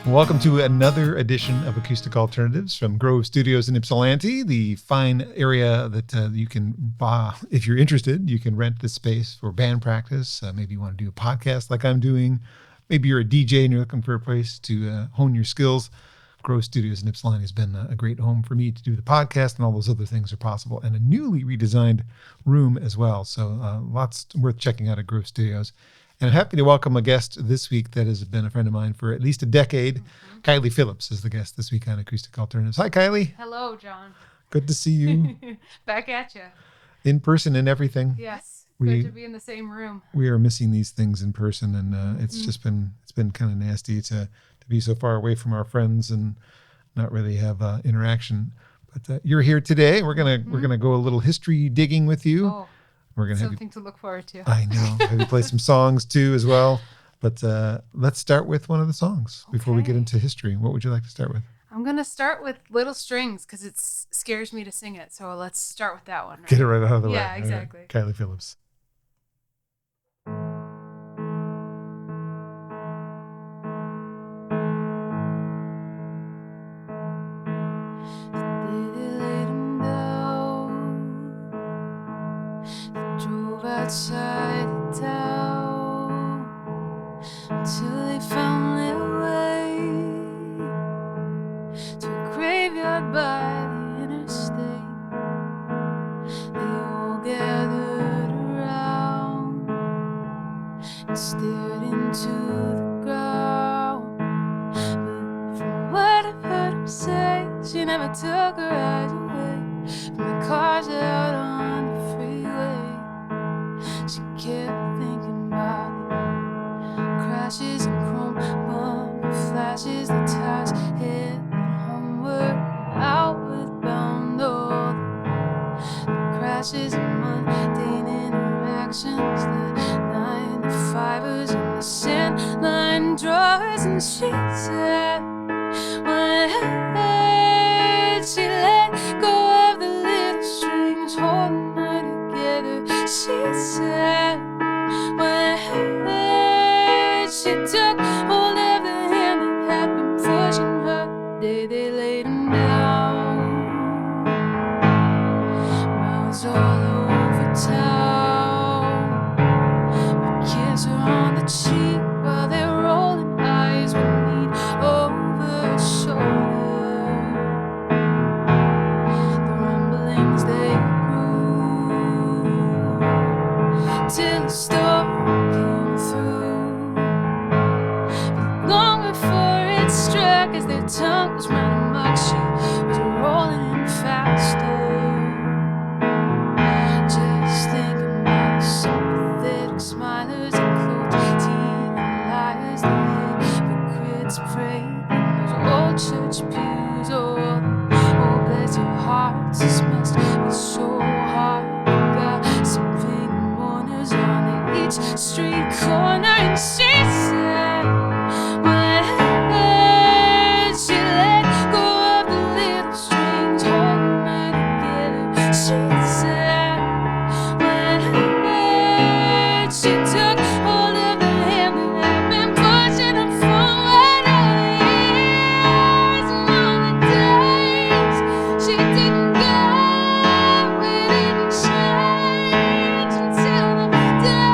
Welcome to another edition of Acoustic Alternatives from Grove Studios in Ypsilanti, the fine area that you can buy. If you're interested, you can rent this space for band practice. Maybe you want to do a podcast like I'm doing. Maybe you're a DJ and you're looking for a place to hone your skills. Grove Studios in Ypsilanti has been a great home for me to do the podcast, and all those other things are possible. And a newly redesigned room as well. So lots worth checking out at Grove Studios. And I'm happy to welcome a guest this week that has been a friend of mine for at least a decade. Mm-hmm. Kylee Phillips is the guest this week on Acoustic Alternatives. Hi, Kylee. Hello, John. Good to see you. Back at you. In person and everything. Yes. Good to be in the same room. We are missing these things in person, and it's just been kind of nasty to be so far away from our friends and not really have interaction. But you're here today. We're gonna go a little history digging with you. Oh. We're gonna have something to look forward to. I know. Have you play some songs too as well? But let's start with one of the songs before we get into history. What would you like to start with? I'm gonna start with Little Strings because it scares me to sing it. So let's start with that one. Right? Get it right out of the way. Yeah, exactly. Okay. Kylee Phillips. Outside the town until they found their way to a graveyard by the interstate. They all gathered around and stared into the ground. But from what I've heard her say, she never took her eyes away from the cars out on the freeway. She kept thinking about the crashes and chrome bumper flashes, the tires heading homeward and outward bound. All the crashes and mundane interactions, the 9-to-5ers and the sand line drawers. And she said, when she let go of the little strings holding her together, she said, when she took hold of the hand that had been pushing her, the day they laid him down. Mouths all over town, a kiss her on the cheek while their rolling eyes would meet over her shoulder. The rumblings they till the storm came through. But long before it struck, as their tongue was running muck, she was rolling in faster. Just thinking about the sympathetic smilers and closed teeth and liars, the hypocrites prayed in those old church pews. Oh, bless your hearts, this must be so hard. Each street corner, and she said, when she let go of the little strings holding her together, she said, when she took hold of the hand that had been pushing her forward all the years and all the days, she didn't go, it didn't change until the day.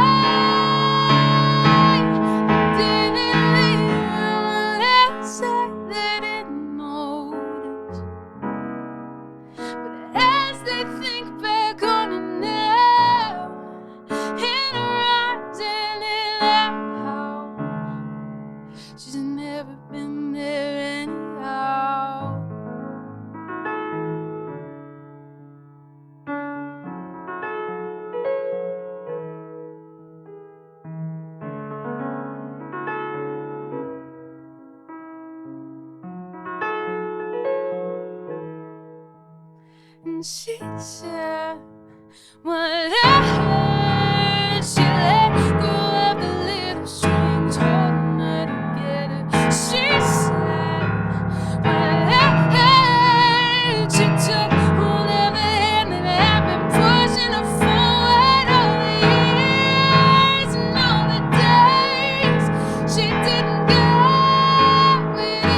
She said, when she let go of the little strings holding her together, she said, when she took hold of the hand that had been pushing her forward all the years and all the days, she didn't go, it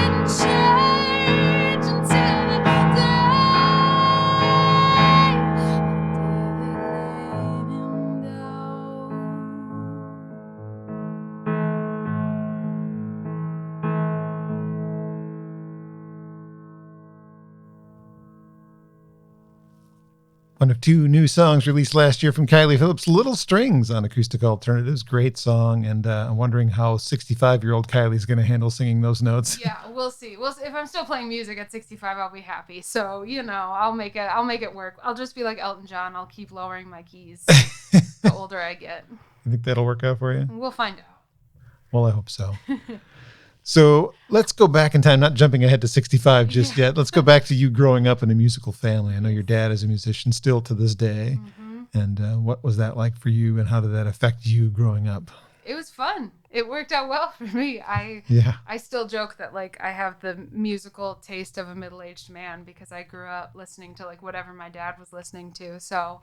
One of two new songs released last year from Kylee Phillips, Little Strings on Acoustic Alternatives. Great song. And I'm wondering how 65-year-old Kylie's going to handle singing those notes. Yeah, we'll see. If I'm still playing music at 65, I'll be happy. So, I'll make it work. I'll just be like Elton John. I'll keep lowering my keys the older I get. You think that'll work out for you? We'll find out. Well, I hope so. So let's go back in time, not jumping ahead to 65 just yet. Let's go back to you growing up in a musical family. I know your dad is a musician still to this day. Mm-hmm. And what was that like for you, and how did that affect you growing up? It was fun. It worked out well for me. I still joke that like I have the musical taste of a middle-aged man because I grew up listening to like whatever my dad was listening to. So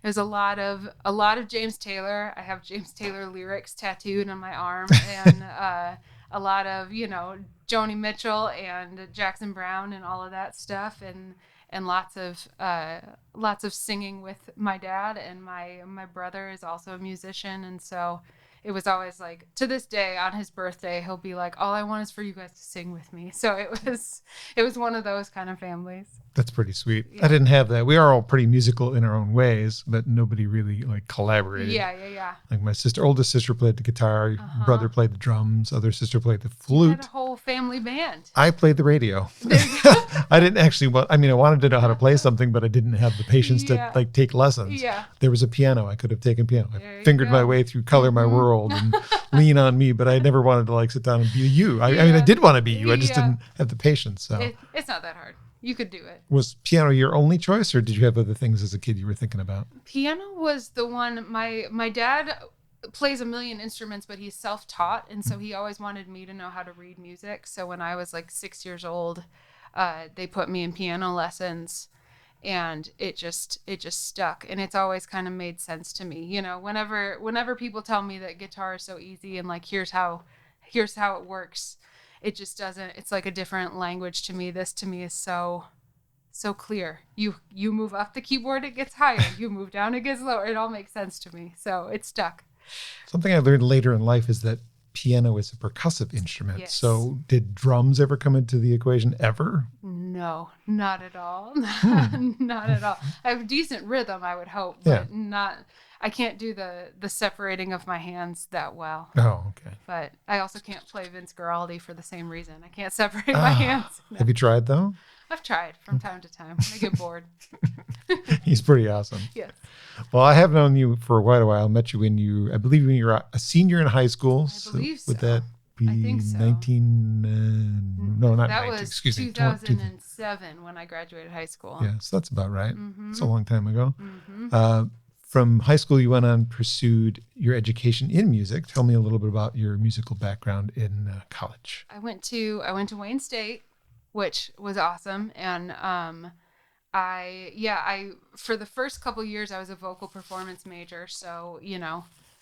there's a lot of James Taylor. I have James Taylor lyrics tattooed on my arm, and a lot of, Joni Mitchell and Jackson Browne and all of that stuff, and lots of singing with my dad, and my brother is also a musician, and so it was always like, to this day on his birthday he'll be like, all I want is for you guys to sing with me. So it was one of those kind of families. That's pretty sweet. Yeah. I didn't have that. We are all pretty musical in our own ways, but nobody really like collaborated. Yeah. Like my oldest sister played the guitar, brother played the drums, other sister played the flute. You had a whole family band. I played the radio. I didn't actually, I wanted to know how to play something, but I didn't have the patience to like take lessons. Yeah. There was a piano. I could have taken piano. I fingered my way through Color My World and Lean on Me, but I never wanted to like sit down and be you. I did want to be you. I just didn't have the patience. So it's not that hard. You could do it. Was piano your only choice, or did you have other things as a kid you were thinking about? Piano was the one. My dad plays a million instruments, but he's self-taught, and so he always wanted me to know how to read music. So when I was like 6 years old, they put me in piano lessons, and it just stuck, and it's always kind of made sense to me. Whenever people tell me that guitar is so easy and like here's how it works, it just doesn't. It's like a different language to me. This to me is so clear. You move up the keyboard, it gets higher. You move down, it gets lower. It all makes sense to me. So it stuck. Something I learned later in life is that piano is a percussive instrument. Yes. So did drums ever come into the equation ever? No, not at all. Not at all. I have decent rhythm, I would hope, but not. I can't do the separating of my hands that well. Oh, okay. But I also can't play Vince Guaraldi for the same reason. I can't separate my hands. No. Have you tried, though? I've tried from time to time. I get bored. He's pretty awesome. Yes. Well, I have known you for quite a while. Met you when you were a senior in high school. I believe so. Would that be I think so. 19? No, not that 19. Was excuse 2007 when I graduated high school. Yeah, so that's about right. Mm-hmm. It's a long time ago. Mm-hmm. From high school, you went on, pursued your education in music. Tell me a little bit about your musical background in college. I went to Wayne State, which was awesome, and I for the first couple years I was a vocal performance major, so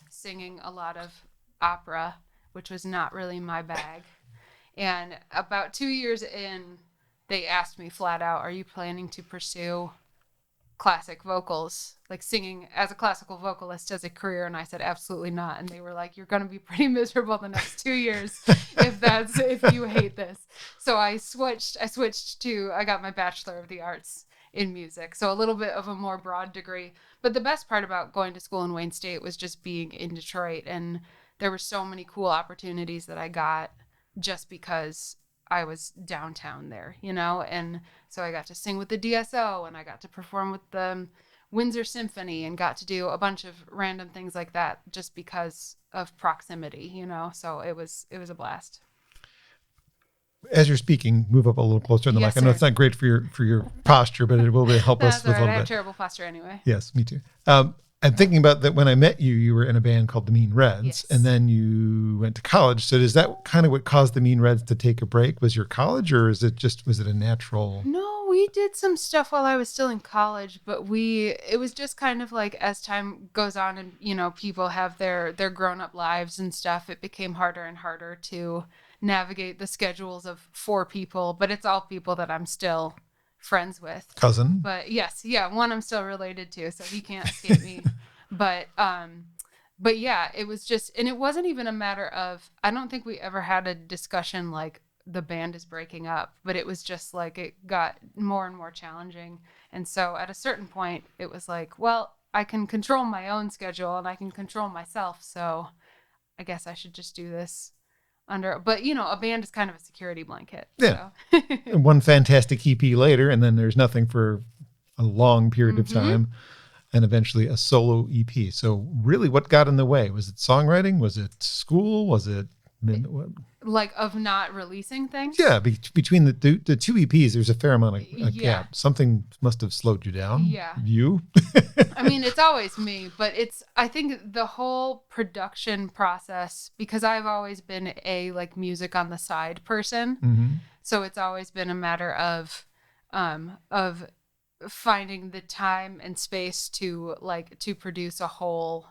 singing a lot of opera, which was not really my bag. And about 2 years in, they asked me flat out, "Are you planning to pursue classic vocals, like singing as a classical vocalist as a career?" And I said, absolutely not. And they were like, "You're going to be pretty miserable the next 2 years if you hate this." So I got my Bachelor of the Arts in music. So a little bit of a more broad degree. But the best part about going to school in Wayne State was just being in Detroit. And there were so many cool opportunities that I got just because I was downtown there, and so I got to sing with the DSO, and I got to perform with the Windsor Symphony, and got to do a bunch of random things like that just because of proximity, so it was a blast. As you're speaking, move up a little closer in the mic. I know it's not great for your posture, but it will help us with a little bit. I have terrible posture anyway. Yes, me too. I'm thinking about that when I met you, you were in a band called the Mean Reds, yes. And then you went to college. So is that kind of what caused the Mean Reds to take a break? Was your college, or was it a natural? No, we did some stuff while I was still in college, but it was just kind of like as time goes on and, people have their grown-up lives and stuff, it became harder and harder to navigate the schedules of 4 people, but it's all people that I'm still friends with. Cousin? But yes, one I'm still related to, so he can't escape me. But yeah, it was just, and it wasn't even a matter of, I don't think we ever had a discussion like the band is breaking up, but it was just like it got more and more challenging. And so at a certain point it was like, well, I can control my own schedule and I can control myself, so I guess I should just do this but a band is kind of a security blanket. Yeah. So. And one fantastic EP later, and then there's nothing for a long period of time, and eventually a solo EP. So really, what got in the way? Was it songwriting? Was it school? Was it like of not releasing things? Yeah, between the two EPs, there's a fair amount of gap. Something must have slowed you down. Yeah. You? I mean, it's always me, but I think the whole production process, because I've always been a like music on the side person. So it's always been a matter of finding the time and space to produce a whole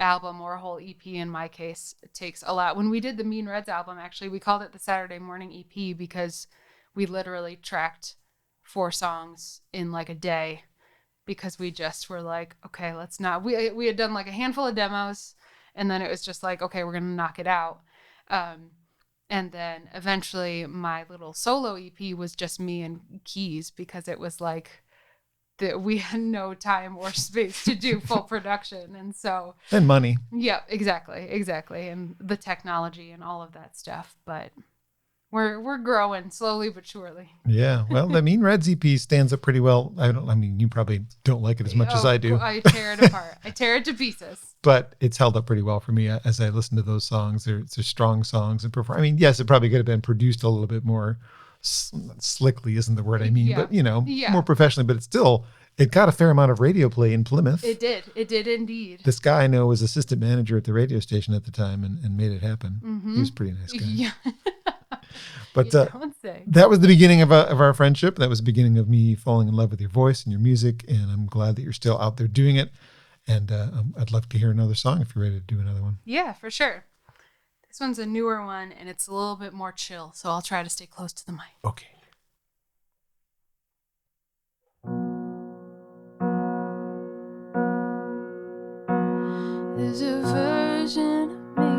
album or a whole EP. In my case, it takes a lot. When we did the Mean Reds album, actually, we called it the Saturday Morning EP because we literally tracked 4 songs in like a day, because we just were like, okay, let's not. We had done like a handful of demos, and then it was just like, okay, we're gonna knock it out. And then eventually my little solo EP was just me and keys, because it was like that we had no time or space to do full production. And money. Yeah, exactly. And the technology and all of that stuff. But we're growing slowly but surely. Yeah. Well, the Mean Reds EP stands up pretty well. I mean, you probably don't like it as much as I do. I tear it apart. I tear it to pieces. But it's held up pretty well for me as I listen to those songs. They're strong songs and perform. I mean, yes, it probably could have been produced a little bit more slickly isn't the word I mean, but more professionally, but it got a fair amount of radio play in Plymouth. It did indeed. This guy I know was assistant manager at the radio station at the time and made it happen. He was a pretty nice guy. Yeah. But that was the beginning of our friendship. That was the beginning of me falling in love with your voice and your music, and I'm glad that you're still out there doing it. And I'd love to hear another song if you're ready to do another one. Yeah, for sure. This one's a newer one, and it's a little bit more chill, so I'll try to stay close to the mic. Okay. There's a version of me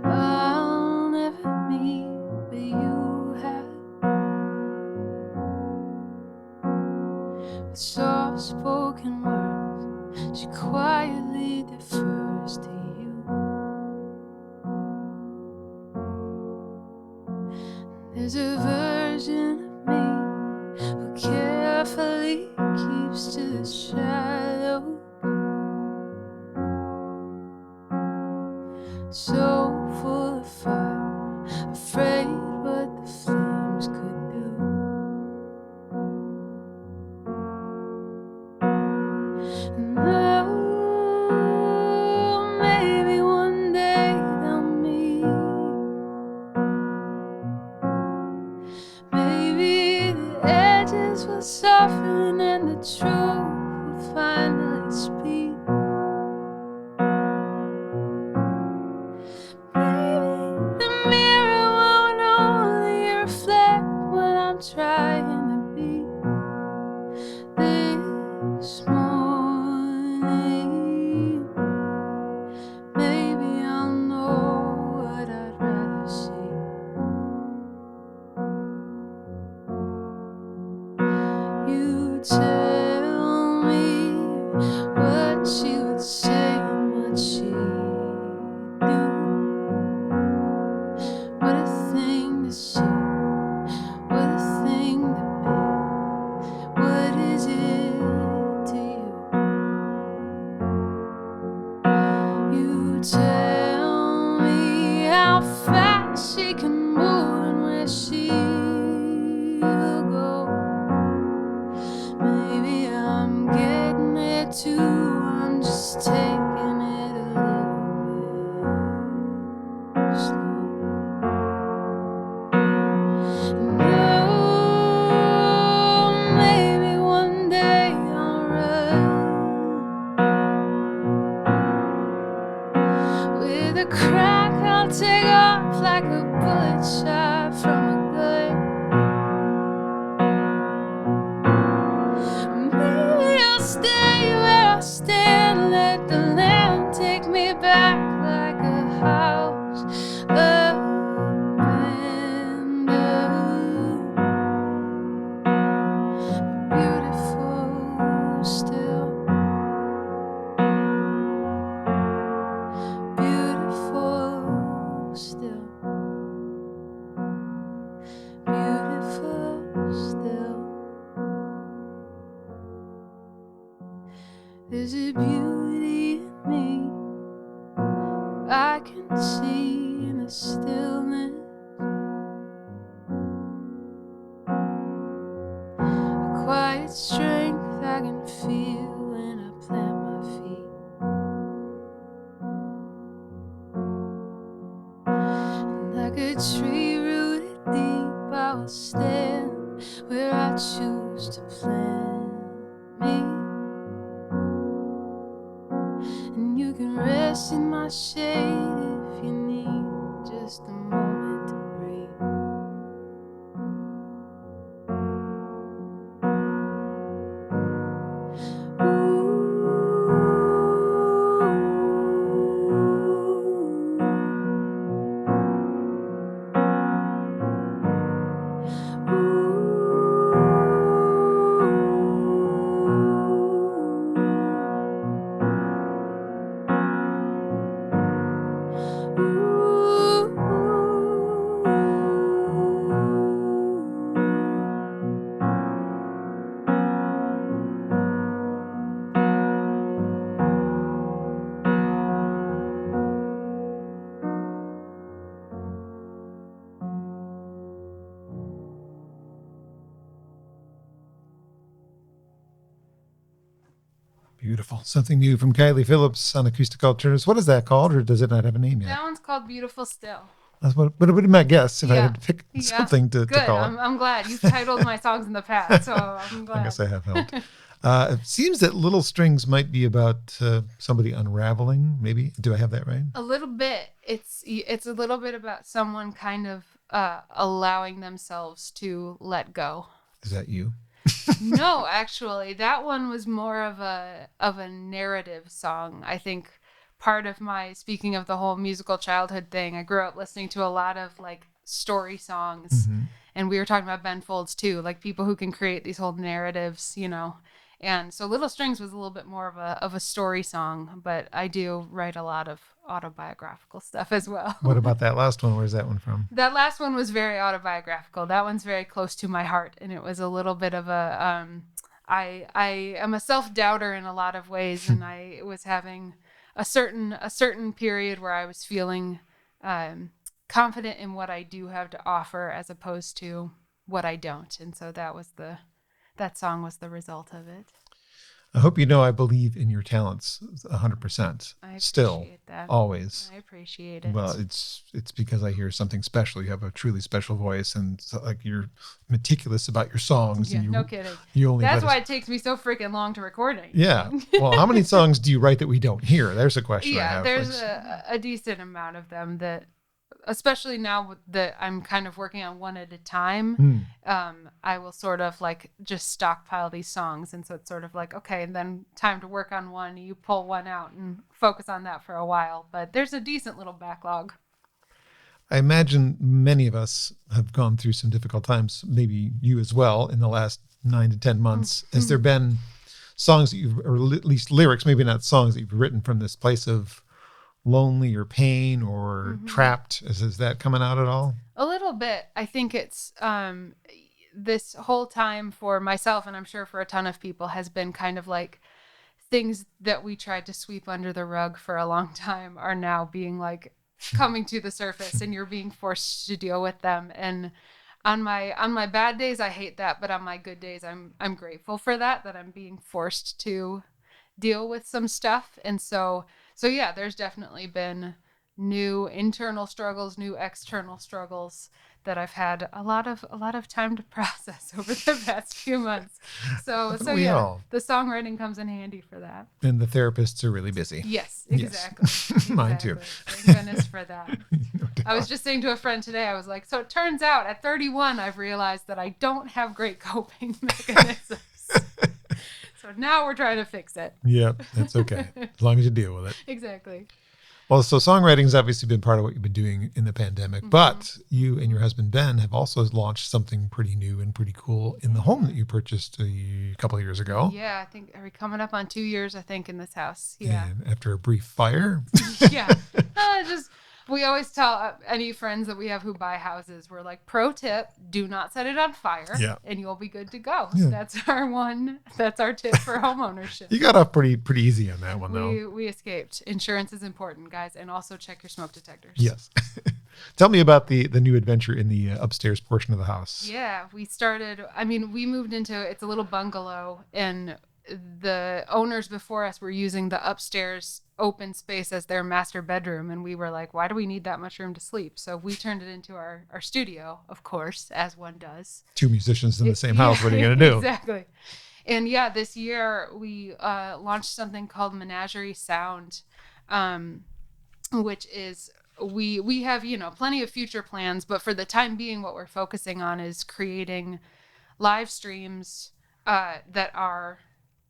that I'll never meet, but you have. With soft-spoken words, she quietly defers to you. There's a version of me who carefully keeps to the shadows, so full of fire, afraid what the flames could do. And oh, maybe one day they'll meet. Maybe the edges will soften and the truth will finally speak. Trying to be this morning. There's a beauty in me I can see in the stillness. A quiet strength I can feel when I plant my feet. And like a tree rooted deep, I will stand where I choose to plant me. And you can rest in my shade if you need just a moment to breathe. Beautiful. Something new from Kylee Phillips on Acoustic Alternatives. What is that called, or does it not have a name yet? That one's called Beautiful Still. That's what would have been my guess if I Yeah. had to pick something to call it. I'm glad. You've titled my songs in the past, so I'm glad. I guess I have helped. It seems that Little Strings might be about somebody unraveling, maybe. Do I have that right? A little bit. It's a little bit about someone kind of allowing themselves to let go. Is that you? No, actually, that one was more of a narrative song. I think part of my, speaking of the whole musical childhood thing, I grew up listening to a lot of like story songs, and we were talking about Ben Folds too, like people who can create these whole narratives, you know. And so Little Strings was a little bit more of a story song, but I do write a lot of autobiographical stuff as well. What about that last one? Where's that one from? That last one was very autobiographical. That one's very close to my heart, and it was a little bit of a I am a self-doubter in a lot of ways, and I was having a certain period where I was feeling confident in what I do have to offer as opposed to what I don't. And so that song was the result of it. I hope you know I believe in your talents 100%. I appreciate Still, that. always. I appreciate it. Well, it's because I hear something special. You have a truly special voice, and so, like, you're meticulous about your songs. Yeah, and no kidding. That's why it takes me so freaking long to recording. Yeah. Well, how many songs do you write that we don't hear? There's a question I have. There's a decent amount of them that, especially now that I'm kind of working on one at a time, I will sort of like just stockpile these songs. And so it's sort of like, okay, and then time to work on one. You pull one out and focus on that for a while. But there's a decent little backlog. I imagine many of us have gone through some difficult times, maybe you as well, in the last 9 to 10 months. Has there been songs that or at least lyrics, maybe not songs, that you've written from this place of lonely or pain or trapped? Is that coming out at all? A little bit. I think it's this whole time for myself, and I'm sure for a ton of people, has been kind of like things that we tried to sweep under the rug for a long time are now being like coming to the surface, and you're being forced to deal with them. And on my bad days, I hate that, but on my good days, I'm grateful for that I'm being forced to deal with some stuff. And so yeah, there's definitely been new internal struggles, new external struggles that I've had a lot of time to process over the past few months. So yeah, all. The songwriting comes in handy for that. And the therapists are really busy. Yes, exactly. Yes. Mine too. Thank goodness for that. No doubt. I was just saying to a friend today, I was like, so it turns out at 31, I've realized that I don't have great coping mechanisms. So now we're trying to fix it. Yeah, that's okay. As long as you deal with it. Exactly. Well, so songwriting's obviously been part of what you've been doing in the pandemic, but you and your husband, Ben, have also launched something pretty new and pretty cool in the home that you purchased a couple of years ago. Yeah, I think, are we coming up on 2 years, I think, in this house? Yeah. And after a brief fire. Yeah. We always tell any friends that we have who buy houses, we're like, pro tip, do not set it on fire, and you'll be good to go. Yeah. That's our tip for home ownership. You got off pretty easy on that one, though. We escaped. Insurance is important, guys, and also check your smoke detectors. Yes. Tell me about the new adventure in the upstairs portion of the house. Yeah, we moved into, it's a little bungalow, and the owners before us were using the upstairs open space as their master bedroom, and we were like, why do we need that much room to sleep? So we turned it into our studio, of course, as one does. 2 musicians in the same house. What are you going to do? Exactly. And yeah, this year we launched something called Menagerie Sound, which is we have, plenty of future plans, but for the time being, what we're focusing on is creating live streams that are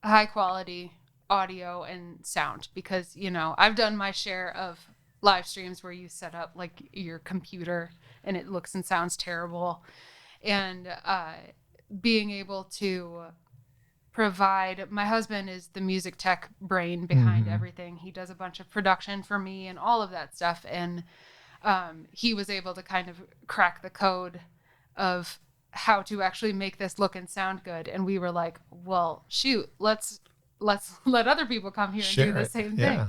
high quality audio and sound, because I've done my share of live streams where you set up like your computer and it looks and sounds terrible, and being able to provide, my husband is the music tech brain behind everything. He does a bunch of production for me and all of that stuff, and he was able to kind of crack the code of how to actually make this look and sound good. And we were like, well, shoot, let's let other people come here and do the same thing.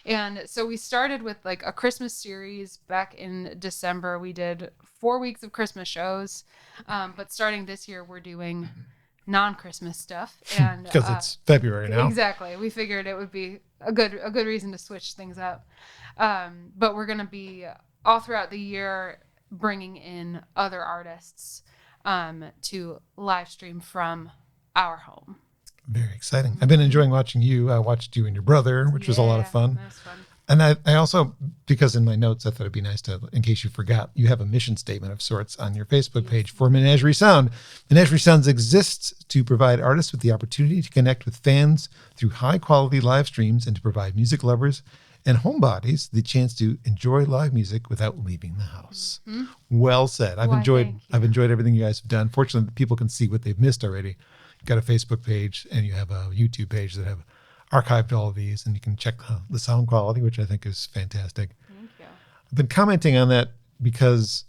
And so we started with like a Christmas series back in December. We did 4 weeks of Christmas shows. But starting this year, we're doing non-Christmas stuff. And because it's February now. Exactly. We figured it would be a good reason to switch things up. But we're going to be all throughout the year bringing in other artists to live stream from our home. Very exciting. I've been enjoying watching you. I watched you and your brother, which was a lot of fun. That was fun. And I also, because in my notes, I thought it'd be nice to, in case you forgot, you have a mission statement of sorts on your Facebook page for Menagerie Sound. Menagerie Sounds exists to provide artists with the opportunity to connect with fans through high quality live streams and to provide music lovers and homebodies the chance to enjoy live music without leaving the house. Mm-hmm. Well said. I've enjoyed everything you guys have done. Fortunately, people can see what they've missed already. You've got a Facebook page and you have a YouTube page that have archived all of these, and you can check the sound quality, which I think is fantastic. Thank you. I've been commenting on that because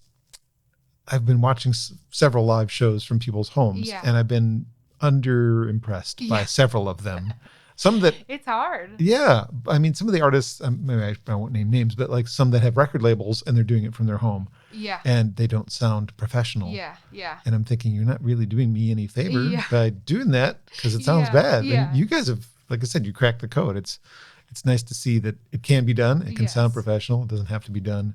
I've been watching several live shows from people's homes, and I've been underimpressed by several of them. Some that it's hard. Yeah. I mean, some of the artists, maybe I won't name names, but like some that have record labels and they're doing it from their home. Yeah. And they don't sound professional. Yeah. Yeah. And I'm thinking, you're not really doing me any favor by doing that, because it sounds bad. Yeah. And you guys have, like I said, you cracked the code. It's nice to see that it can be done. It can sound professional. It doesn't have to be done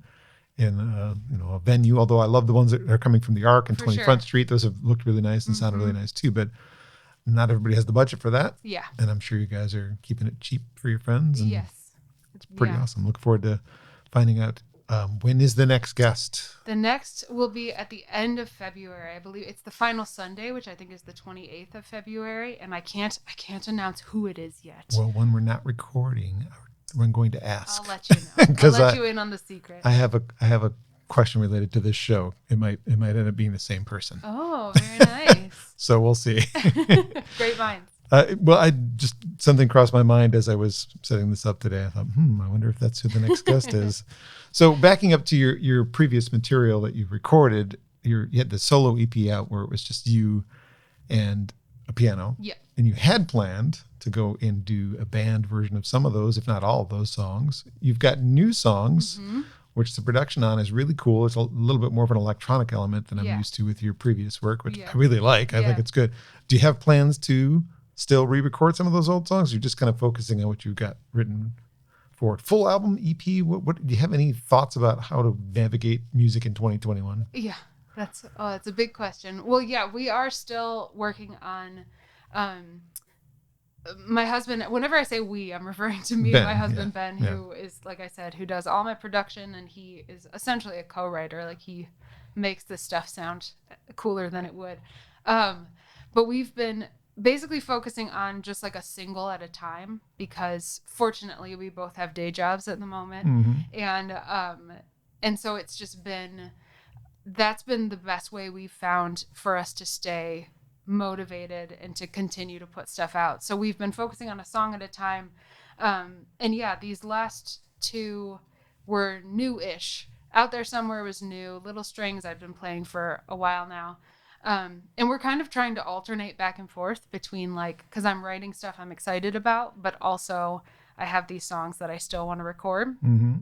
in a venue. Although I love the ones that are coming from the Arc and 20 Front Street. Those have looked really nice and sounded really nice too. But not everybody has the budget for that. Yeah. And I'm sure you guys are keeping it cheap for your friends. And it's pretty awesome. Look forward to finding out when is the next guest. The next will be at the end of February. I believe it's the final Sunday, which I think is the 28th of February. And I can't announce who it is yet. Well, when we're not recording, I'm going to ask. I'll let you know. I'll let you in on the secret. I have a question related to this show. It might end up being the same person. Oh, very nice. So we'll see. Great minds. Something crossed my mind as I was setting this up today. I thought, I wonder if that's who the next guest is. So backing up to your previous material that you've recorded, you had the solo EP out where it was just you and a piano. Yeah. And you had planned to go and do a band version of some of those, if not all of those songs. You've got new songs, which the production on is really cool. It's a little bit more of an electronic element than I'm used to with your previous work, which I really like. I think it's good. Do you have plans to still re-record some of those old songs? You're just kind of focusing on what you've got written for it. Full album, EP? What do you have any thoughts about how to navigate music in 2021? Yeah, that's a big question. Well, yeah, we are still working on. My husband, whenever I say we, I'm referring to me and my husband, Ben, who is, like I said, who does all my production, and he is essentially a co-writer. Like, he makes this stuff sound cooler than it would. But we've been basically focusing on just like a single at a time, because fortunately we both have day jobs at the moment. And so it's just that's been the best way we've found for us to stay motivated and to continue to put stuff out. So we've been focusing on a song at a time. And these last two were new-ish. Out There Somewhere was new. Little Strings I've been playing for a while now. And we're kind of trying to alternate back and forth between like, because I'm writing stuff I'm excited about, but also I have these songs that I still want to record. Mm-hmm.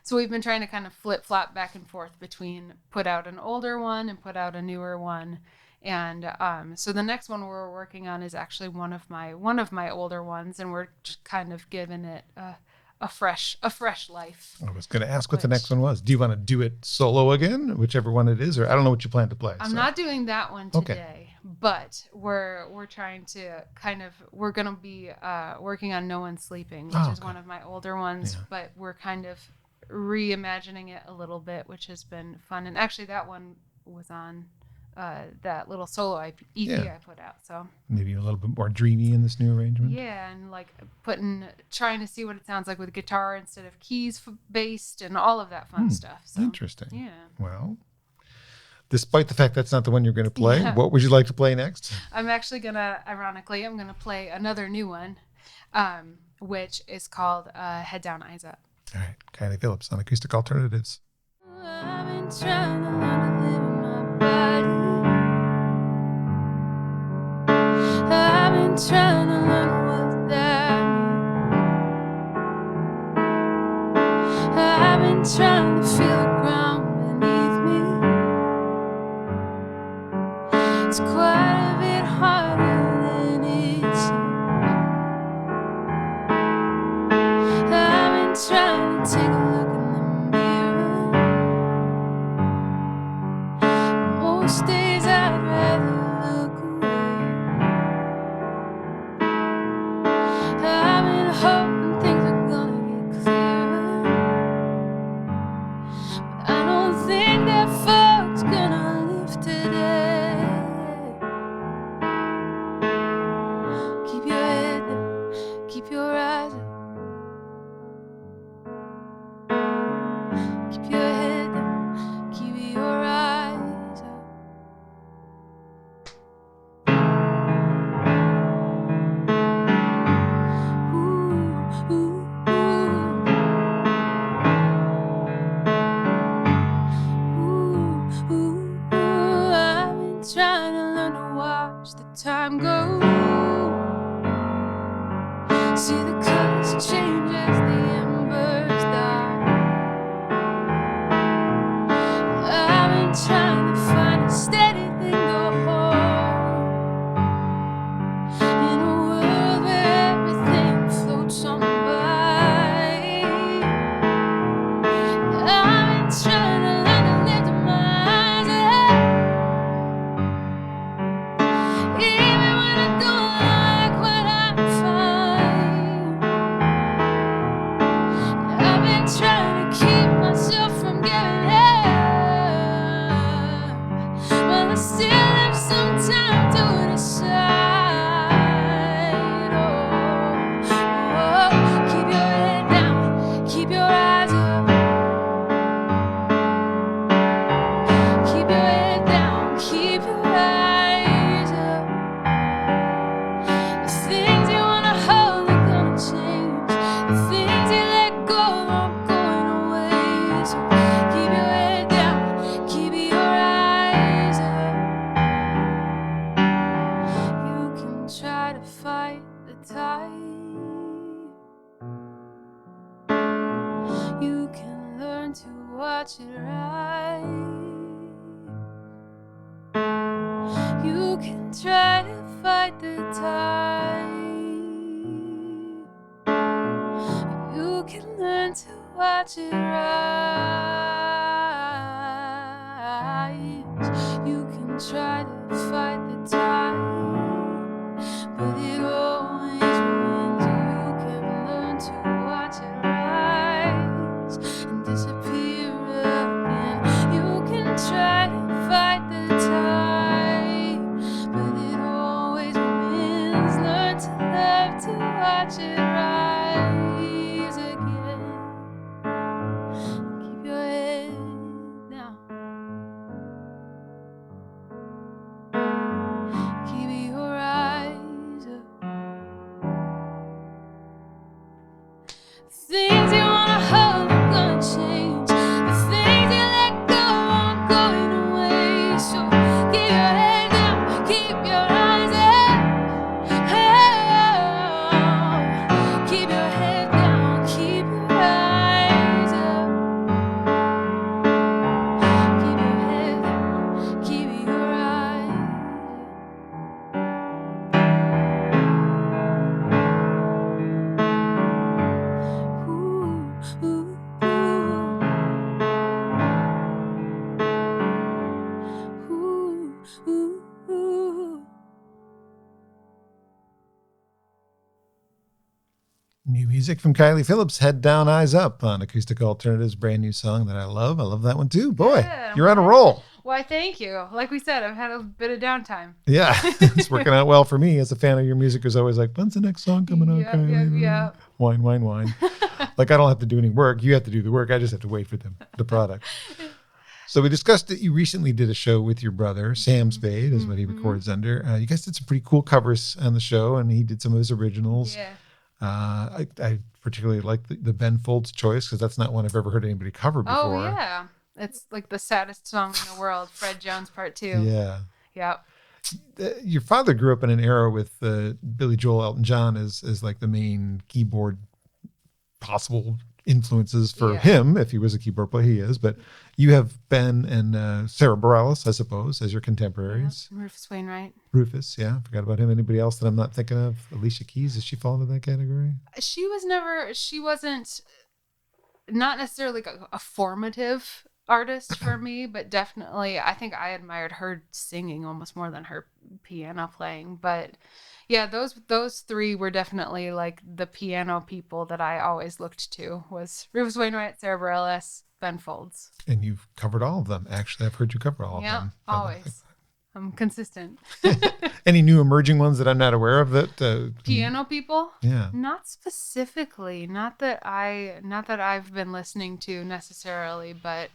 So we've been trying to kind of flip-flop back and forth between put out an older one and put out a newer one. And so the next one we're working on is actually one of my older ones, and we're just kind of giving it a fresh life. I was going to ask what the next one was. Do you want to do it solo again, whichever one it is, or I don't know what you plan to play? I'm not doing that one today, but we're trying to we're going to be working on No One's Sleeping, which is one of my older ones, but we're kind of reimagining it a little bit, which has been fun. And actually that one was on that little solo EP I put out. So maybe a little bit more dreamy in this new arrangement. Yeah, and like trying to see what it sounds like with guitar instead of keys based and all of that fun stuff. So, interesting. Yeah. Well, despite the fact that's not the one you're going to play, what would you like to play next? I'm actually ironically, I'm gonna play another new one, which is called Head Down, Eyes Up. All right, Kylee Phillips on Acoustic Alternatives. I've been trying to learn to live in my body. I've been trying to learn what that means. I've been trying to feel the ground beneath me. It's quite a bit harder than it seems. I've been trying to take a look in the mirror. Most days I'd rather look away. I've been hoping things are gonna get clearer, but I don't think that fog's gonna lift today. Keep your head down, keep your eyes up. Keep your head down, keep your eyes up. Ooh, ooh, ooh. Ooh, ooh, ooh. I've been trying to learn to watch the time go. See the colors change as the embers die. I've been trying to find a steady thing to hold in a world where everything floats on by. I've been trying to learn to lift my eyes up, even when I don't like what I find. I've been trying to keep myself from giving up, but I still have some time to decide. Oh, keep your head down, keep your eyes up. Keep your head down, keep your eyes up. The things you wanna hold are gonna change. The things you let go aren't going away. So keep your head down, keep your eyes up. You can try to fight the tide. You can learn to watch it rise. You can try to fight the tide. You can learn to watch it rise. You can try to fight the tide, but it always wins. You can learn to watch it rise and disappear again. You can try to fight the tide, but it always wins. Learn to love to watch it rise again. Keep your head down. Keep your eyes up. Things you wanna hold are gonna change. New music from Kylee Phillips, Head Down, Eyes Up on Acoustic Alternatives, brand new song that I love. I love that one too. Boy, Yeah, you're on a roll. Why, thank you. Like we said, I've had a bit of downtime. Yeah, it's working out well for me. As a fan of your music, is always like, when's the next song coming out, Kylee? Yeah. Wine, wine, wine. Like, I don't have to do any work. You have to do the work. I just have to wait for the product. So we discussed that you recently did a show with your brother, Sam Spade, is what he records under. You guys did some pretty cool covers on the show, and he did some of his originals. Yeah. I particularly like the Ben Folds choice, because that's not one I've ever heard anybody cover before. Oh, yeah. It's like the saddest song in the world, Fred Jones Part 2. Yeah. Yep. Your father grew up in an era with Billy Joel, Elton John as like the main keyboard possible influences for him, if he was a keyboard player. He is, but you have Ben and Sara Bareilles, I suppose, as your contemporaries. Yeah. Rufus Wainwright. Rufus, yeah, forgot about him. Anybody else that I'm not thinking of? Alicia Keys, does she fall into that category? She wasn't not necessarily like a formative artist for me, but definitely I think I admired her singing almost more than her piano playing. But yeah, those three were definitely like the piano people that I always looked to, was Rufus Wainwright, Sara Bareilles, Ben Folds. And you've covered all of them. Actually, I've heard you cover all of them. Yeah, always. I'm consistent. Any new emerging ones that I'm not aware of that Piano people? Yeah. Not specifically. Not that I've been listening to necessarily, but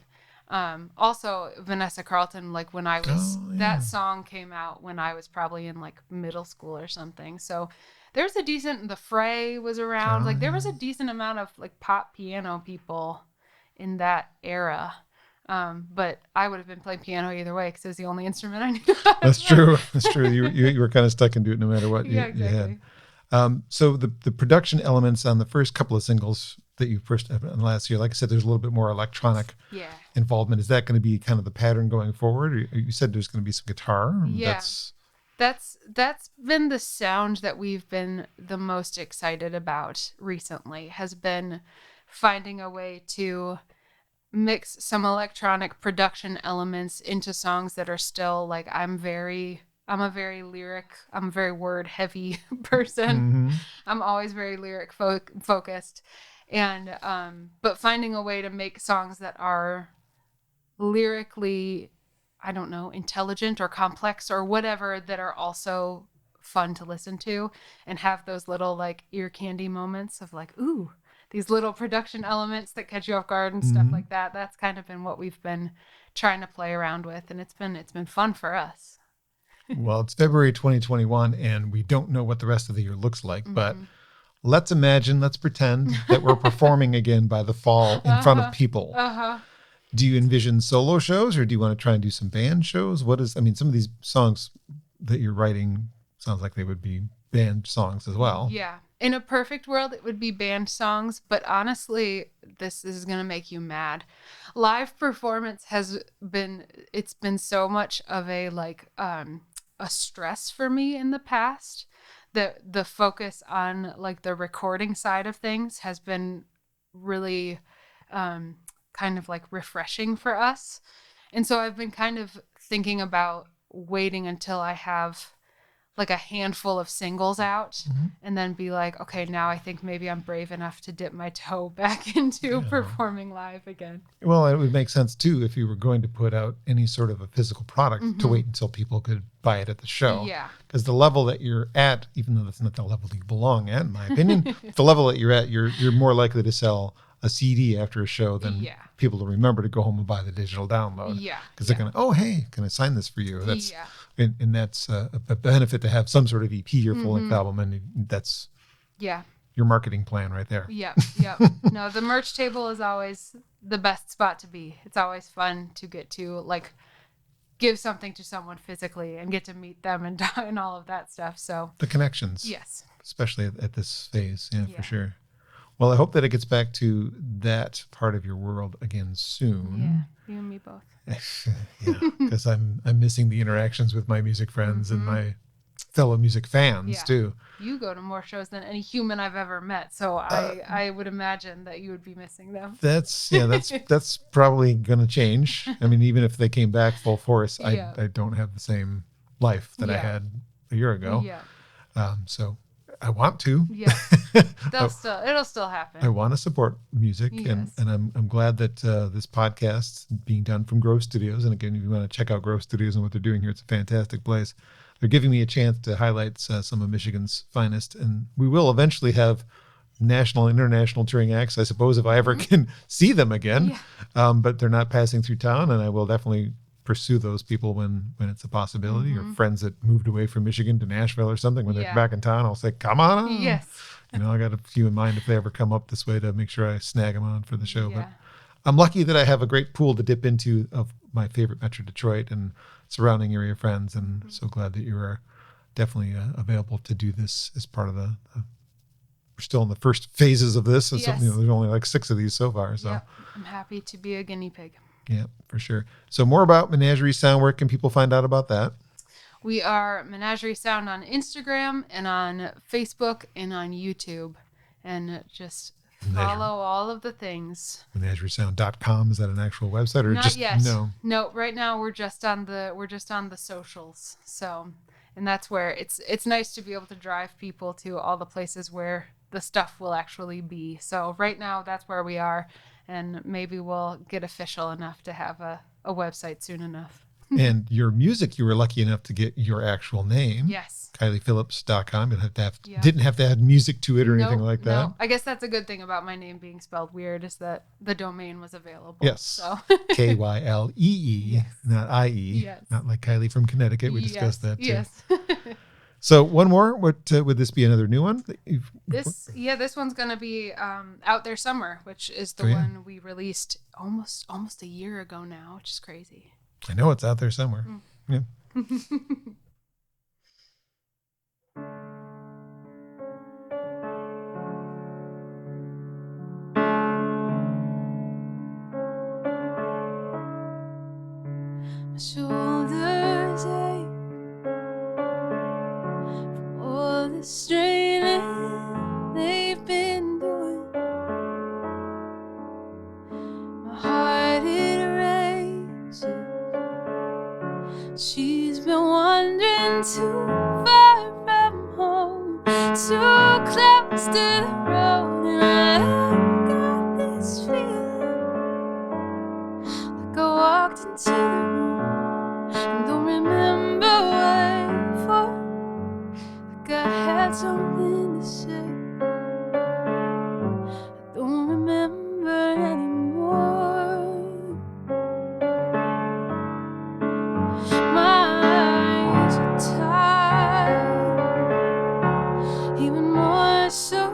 also Vanessa Carlton, like when I was that song came out when I was probably in like middle school or something. So there's a decent, the Fray was around. Like there was a decent amount of like pop piano people in that era. But I would have been playing piano either way because it was the only instrument I knew. That's true. That's true. You were kind of stuck into it no matter what exactly. You had. So the production elements on the first couple of singles that you first had last year, like I said, there's a little bit more electronic involvement. Is that going to be kind of the pattern going forward? Or you said there's going to be some guitar. Yeah. That's been the sound that we've been the most excited about recently, has been finding a way to mix some electronic production elements into songs that are still like, I'm a very word heavy person. Mm-hmm. I'm always very lyric focused. And, but finding a way to make songs that are lyrically, I don't know, intelligent or complex or whatever, that are also fun to listen to and have those little like ear candy moments of like, ooh, these little production elements that catch you off guard and stuff like that. That's kind of been what we've been trying to play around with. And it's been fun for us. Well, it's February 2021 and we don't know what the rest of the year looks like, but let's pretend that we're performing again by the fall in front of people. Do you envision solo shows or do you want to try and do some band shows? Some of these songs that you're writing sounds like they would be band songs as well. Yeah. In a perfect world, it would be band songs, but honestly, this is going to make you mad. Live performance it's been so much of a like a stress for me in the past. The focus on like the recording side of things has been really kind of like refreshing for us. And so I've been kind of thinking about waiting until I have like a handful of singles out and then be like, okay, now I think maybe I'm brave enough to dip my toe back into performing live again. Well, it would make sense too if you were going to put out any sort of a physical product to wait until people could buy it at the show. Yeah. Because the level that you're at, even though that's not the level you belong at, in my opinion, the level that you're at, you're more likely to sell a CD after a show than people to remember to go home and buy the digital download. Yeah. Because they're going to, oh, hey, can I sign this for you? That's and that's a benefit to have some sort of EP or full-length album, and that's your marketing plan right there. Yeah. No, the merch table is always the best spot to be. It's always fun to get to like give something to someone physically and get to meet them and all of that stuff. So the connections. Yes. Especially at this phase. Yeah, for sure. Well, I hope that it gets back to that part of your world again soon. Yeah, you and me both. Because I'm missing the interactions with my music friends and my fellow music fans too. You go to more shows than any human I've ever met, so I would imagine that you would be missing them. That's probably going to change. I mean, even if they came back full force, I don't have the same life that I had a year ago. Yeah. So I want to. Yeah. It'll still I happen. want to support music, Yes. and I'm glad that this podcast is being done from Grove Studios. And again, if you want to check out Grove Studios and what they're doing here, it's a fantastic place. They're giving me a chance to highlight some of Michigan's finest, and we will eventually have national, international touring acts, I suppose, if I ever can see them again. Yeah. But they're not passing through town, and I will definitely pursue those people when it's a possibility, or friends that moved away from Michigan to Nashville or something. When they're back in town, I'll say, come on. Yes. I got a few in mind if they ever come up this way to make sure I snag them on for the show. Yeah. But I'm lucky that I have a great pool to dip into of my favorite Metro Detroit and surrounding area friends, and so glad that you are definitely available to do this as part of the we're still in the first phases of this. Yes. There's only like 6 of these so far. So I'm happy to be a guinea pig. Yeah, for sure. So more about Menagerie Sound. Where can people find out about that? We are Menagerie Sound on Instagram and on Facebook and on YouTube. And just follow all of the things. MenagerieSound.com. Is that an actual website or Not just yet. no? No, right now we're just on the socials. So, and that's where it's nice to be able to drive people to all the places where the stuff will actually be. So right now that's where we are, and maybe we'll get official enough to have a website soon enough. And your music, you were lucky enough to get your actual name. Yes. KyliePhillips.com. Didn't have to add music to it or anything like that. No. I guess that's a good thing about my name being spelled weird, is that the domain was available. Yes. So. Kylee, yes. not IE. Yes. Not like Kylie from Connecticut. We discussed that too. Yes. So one more. What would this be? Another new one? This one's gonna be Out There Somewhere, which is the one we released almost a year ago now, which is crazy. I know it's out there somewhere. Yeah. My shoulders ache from all the straining they've been doing. My heart, it races. She's been wandering too far from home, too close to the road, and I've got this feeling like I walked into the room and don't remember what for, like I had something to say. I don't remember anymore. My eyes are tired, even more so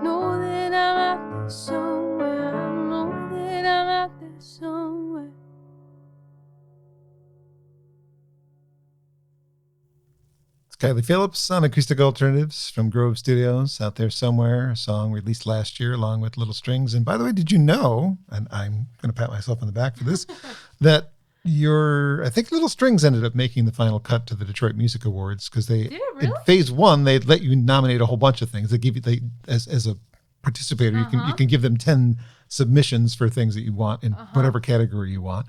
Know that I'm out there somewhere. I know that I'm out there somewhere. It's Kylee Phillips on Acoustic Alternatives from Grove Studios, Out There Somewhere, a song released last year along with Little Strings. And by the way, did you know, and I'm going to pat myself on the back for this, that I think Little Strings ended up making the final cut to the Detroit Music Awards because Did it really? in phase one, they'd let you nominate a whole bunch of things. They give you, as a participator, you can give them 10 submissions for things that you want in whatever category you want.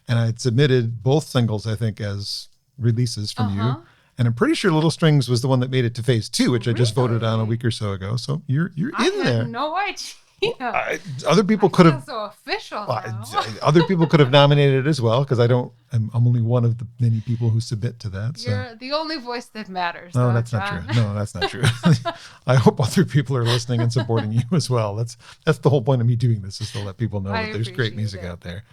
And I had submitted both singles, I think, as releases from you. And I'm pretty sure Little Strings was the one that made it to phase 2, which I just voted on a week or so ago. So you're in there. I had no idea. Other people could have. So official. Now. Other people could have nominated it as well because I'm only one of the many people who submit to that. So. You're the only voice that matters. No, though, that's John. not true. No, that's not true. I hope other people are listening and supporting you as well. That's the whole point of me doing this, is to let people know that there's great music out there.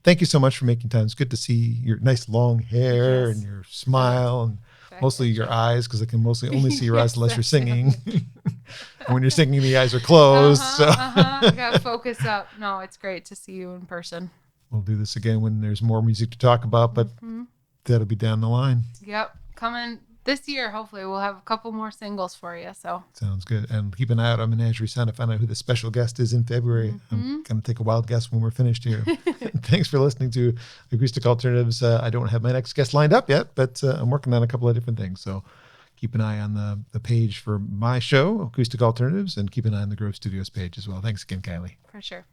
Thank you so much for making time. It's good to see your nice long hair and your smile and mostly your eyes, because I can mostly only see your eyes unless you're singing. And when you're singing, the eyes are closed. I gotta focus up. No, it's great to see you in person. We'll do this again when there's more music to talk about, but that'll be down the line. Yep, coming this year. Hopefully, we'll have a couple more singles for you. So sounds good. And keep an eye out on Menagerie Sound to find out who the special guest is in February. I'm going to take a wild guess when we're finished here. Thanks for listening to Acoustic Alternatives. I don't have my next guest lined up yet, but I'm working on a couple of different things. So keep an eye on the page for my show, Acoustic Alternatives, and keep an eye on the Grove Studios page as well. Thanks again, Kylee. For sure.